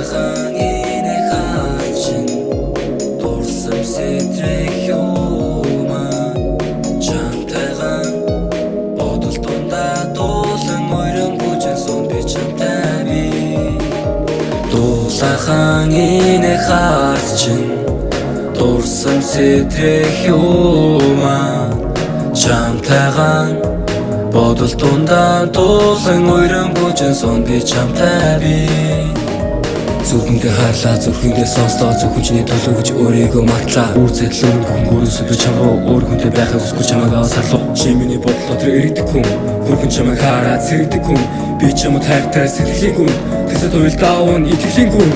Дулаахан инэ хаачин дурсам сэтрэх юума чамтайгаан бодол дундаа дуулан ойрон бүжэн сон би чамтай би Дулаахан инэ хаачин дурсам сэтрэх юума чамтайгаан бодол дундаа дуулан ойрон бүжэн сон би чамтай би Зүрхэндээ харлаа зүрхэндээ сонслоо зөвхөчний төлөв гэж өөрийгөө матлаа Үр зэтлэн хөнгөрөөс би чамруу өөр хүнтэй байхыг хүсгүй чамаагаа сарлуу Чимэний бодлоо тэр иргэдэг хүн Хөргөн чамайг хараад сэрэгдэг хүн Би чамд хайртай сэтгэлийн хүн Тэсэд уйлдаа уун итгэлийн хүн